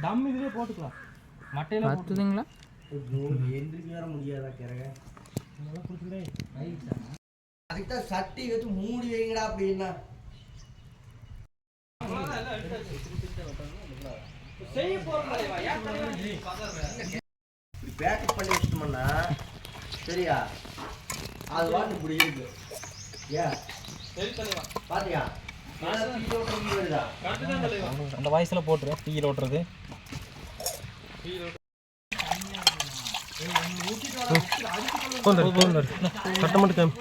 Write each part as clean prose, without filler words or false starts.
டம் இதுலயே போட்டுக்கலாம். மட்டையில பார்த்துதுங்களா? எந்திரிக்க வேற முடியாதா கிறக. இதெல்லாம் குடிச்சுடே. அதுக்கு தான் சட்டி வச்சு மூடி வைங்கடா அப்படின்னா. செய்ய போறோம்டா பேக்கப் பண்ணி வச்சிட்டோம்னா சரியா அது வாட்டு இப்படி இருக்கு. ஏன் சரி தலைவா பாத்தியா அந்த வாய்ஸ்ல போட்டுரு. தீயில ஓட்டுறது கட்ட மட்டும்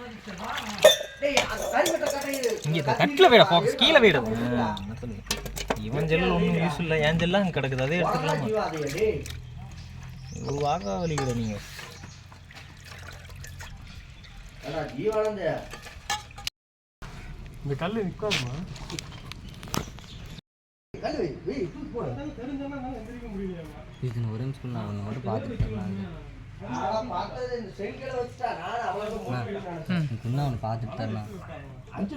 கட்டில வீட ஃபோக்கஸ் கீழே வீடு. இவன் ஜெல் ஒன்றும் யூஸ் இல்லை. என் ஜெல்லாம் அங்கே கிடக்குது. அதே எடுத்துக்கலாமா? ஒரு வாகா வலிக்கிற நீங்க இந்த கல் நிற்காதுமா? இது ஒரே நிமிஷம் நான் அவங்க மட்டும் பார்த்துட்டு அவனை பார்த்துட்டு தரலாம்.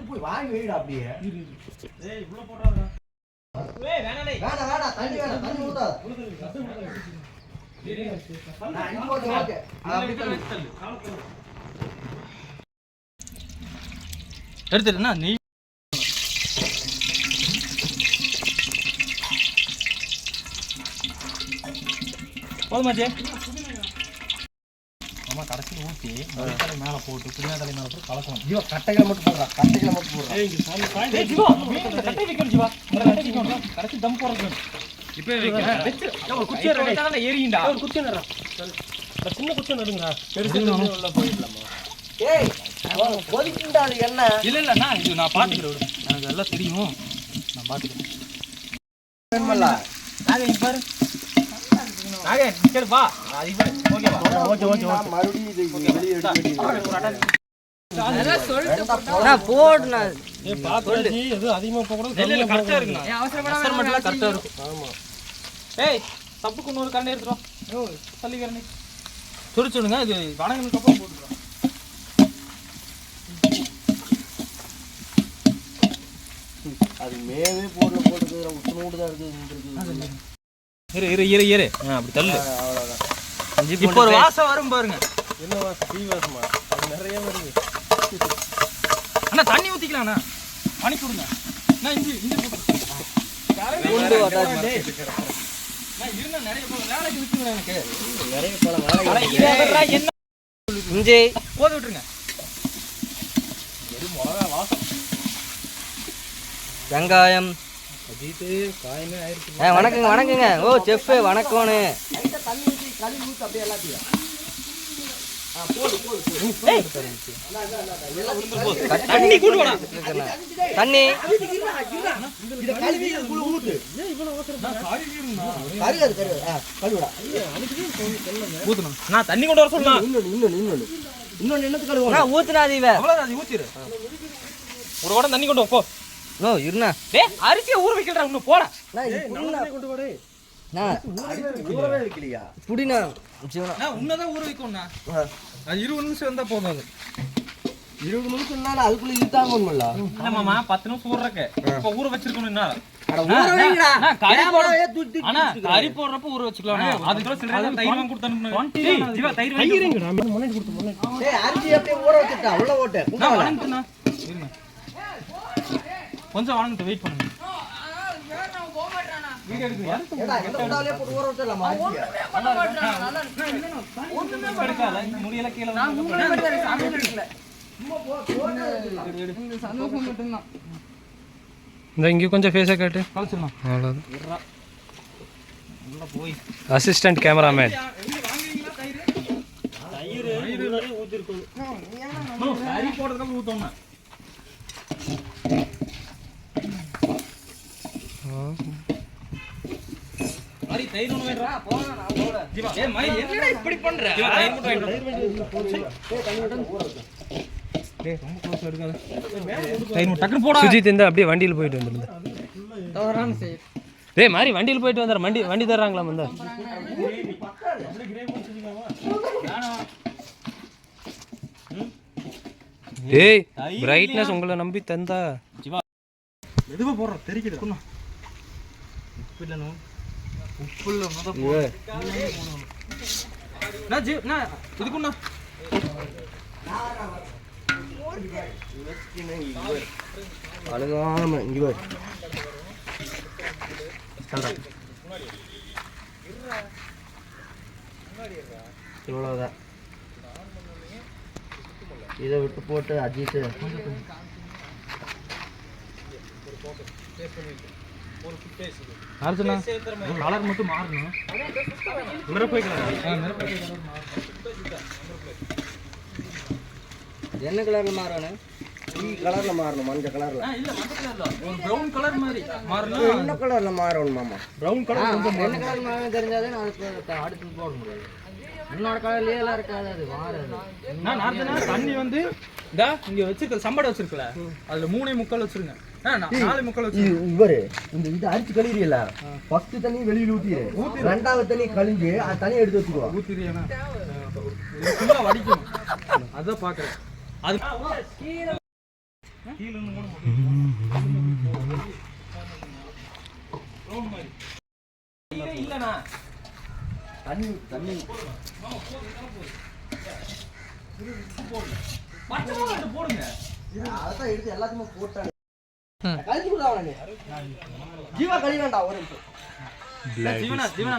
போய் வாங்கி வைடா அப்படியே. எடுத்துட்டுனா நீ போதுமாச்சே. ஆமா கடைசியில் ஊற்றி தலை மேலே போட்டு புதினா தலை மேலே போட்டு கலக்கணும். ஜீவா கட்டைகளை மட்டும் போடுறா. கட்டைகளை மட்டும் போடுறா. கட்டை வைக்கணும் ஜீவா. கடைசி தம் போடுறது. இப்போ ஒரு குச்சி ஏறிண்டா. ஒரு குச்சி நடுறா. சின்ன குச்சி நடுங்கடா. பெருசு உள்ள போயிடலாமா? ஏய் கொதிக்குண்டா அது என்ன? இல்லை இல்லைண்ணா இது நான் பார்த்துக்கிறேன். எனக்கு எல்லாம் தெரியும். நான் பார்த்துக்கிறேன். நாகேஷ் பாரு. நாகேஷ் சரி வா. ஓகேவா? ஓகே மறுபடியும் இது வெளியே எடுத்து போடுனா எது அதிகமா போகக்கூடாது. கரெக்டா இருக்குண்ணா. அவசரப்படாம கரெக்டா இருக்கும். ஆமா. ஏய் தப்புக்கு இன்னொரு கண்ணை எடுத்துரும். தள்ளி கண்ணை துடிச்சுடுங்க. இது வணங்கினதுக்கு அப்புறம் போட்டுக்கலாம். அது மேவே போட்டுக்கிறது உத்தனோடு தான் இருக்குது. இரு இரு இரு இரு. அப்படி தள்ளு. அவ்வளோதான். இப்போ ஒரு வாசம் வரும் பாருங்க. என்ன வாசம்? டீ வாசமா? அது நிறைய வருது. அண்ணா தண்ணி ஊற்றிக்கலாம்ண்ணா. பனி கொடுங்க. நான் இஞ்சி இஞ்சி போட்டு நிறைய வேலைக்கு விட்டுருங்க. எனக்கு நிறைய என்ன இஞ்சி போது விட்டுருங்க. வெறும் மிளகா வாசம். வெங்காயம். வணக்கங்க வணக்கங்க. ஓ செஃப் வணக்கம்னு. தண்ணி ஊற்றி கழுவி ஊற்றி அப்படியே எல்லாத்தையும் தண்ணி கூடு வேணாம். தண்ணி ஊத்தணும். நான் தண்ணி கொண்டு வர சொல்லலாம். இன்னொன்னு என்னத்துக்கு கழுவணும்? ஊத்துனாதீவ அவ்வளோதான். ஊத்திரு. ஒரு குடம் தண்ணி கொண்டு போ. நோ இருண்ணா. அரிசியை ஊற வைக்கிறா. இன்னும் போட கொண்டு போடு. புடினா உன்னதான் ஊற வைக்கணும்ண்ணா. அது 20 நிமிஷம் வந்தா போதும். அது 20 நிமிஷம் அதுக்குள்ள இழுத்தாங்கல்ல. ஆமாமா 10 நிமிஷம் ஊறறக்கு. இப்ப ஊற வச்சிருக்கணும். கறி போடுறப்ப ஊற வச்சுக்கலாம். அதுக்குள்ள சில தயிர் வாங்கி கொடுத்து ஜீவா தயிர் வாங்கி முன்னாடி கொடுத்து முன்னாடி. டேய் அரிசி அப்படியே ஊற வச்சிட்டா. உள்ள ஓட்டு. நான் வாங்கிட்டேனா. இருங்க. கொஞ்சம் வாங்கிட்டு வெயிட் பண்ணுங்க. வீடியோ எடுக்குறியா? ஏடா எந்த குண்டாலயே போட்டு ஊற வச்சலாமா? பண்ண மாட்டேன். நல்லா ஒண்ணுமே எடுக்காத. இந்த முடியல கீழ நான் மூணு மணி சாமி எடுக்கல. சும்மா இந்த சந்தோஷம் மட்டும் தான். இந்த இங்க கொஞ்சம் ஃபேஸை காட்டு. கலச்சிடலாம். அவ்வளவுதான். உள்ள போய் அசிஸ்டன்ட் கேமராமேன். தயிர் ஊத்திருக்கோம். கறி போடுறதுக்கு அப்புறம் ஊத்தணும். மாதிரி தயிர் ஒண்ணு வேண்டா. போடா நான் போட. ஜீவா ஏய் மை என்னடா இப்படி பண்ற? ஜீவா தயிர் மட்டும் வாங்கிட்டு. டேய் ரொம்ப க்ளோஸ் எடுக்காத. தயிர் மட்டும் டக்குனு போடா. சுஜித் இந்த அப்படியே வண்டியில போயிட்டு வந்துருங்க. தவறான செயல். டேய் மாதிரி வண்டியில போயிட்டு வந்தற வண்டி தர்றாங்களா மந்த? அப்படியே கிரேவ் குடிச்சிக்கலாமா? வேணாம். டேய் பிரைட்னஸ் உங்களை நம்பி தந்தா. ஜீவா மெதுவா போடுறோம் தெரிக்குது குண்ணா உப்பு இல்லைண்ணா உப்பு இல்லை இதுக்குண்ணா அழுகாம இங்க பாரு இவ்வளவுதான் இதை விட்டு போட்டு அஜித்து கலர் மட்டும் மாறணும் மிரப்பை கலர் என்ன கலர்ல மாறணும் கலர்ல மாறணும் மஞ்சள் கலர்ல இல்ல மஞ்சள் கலர்ல ஒரு பிரவுன் கலர் மாதிரி மாறணும் என்ன கலர்ல மாறணும் மாமா பிரவுன் கலர் என்ன கலர் மாறும் தெரிஞ்சாதே நான் அதுக்கு அடுத்து போட முடியாது. என்னோட கலர்லயே எல்லாம் இருக்காது, அது மாறாது. நான் தண்ணி வந்து இதா இங்க வச்சிருக்க சம்படை வச்சிருக்கல அதுல 3.75 வச்சிருங்க 4.75 வச்சிருங்க இவரு இந்த இது அரிச்சு கழுவியல ஃபர்ஸ்ட் தண்ணி வெளியில ஊத்திரு ரெண்டாவது தண்ணி கழிஞ்சு அது தண்ணி எடுத்து வச்சுக்குவா ஊத்திரியனா சும்மா வடிக்கும் அத பாக்குறேன் அது கீழ இல்லனா தண்ணி தண்ணி போடுங்க அதான் எடுத்து எல்லாத்தையுமே போட்டாங்க கழிச்சு கொடுத்தா ஜீவா கழிவாண்டா ஒரு நிமிஷம் ஜீவனா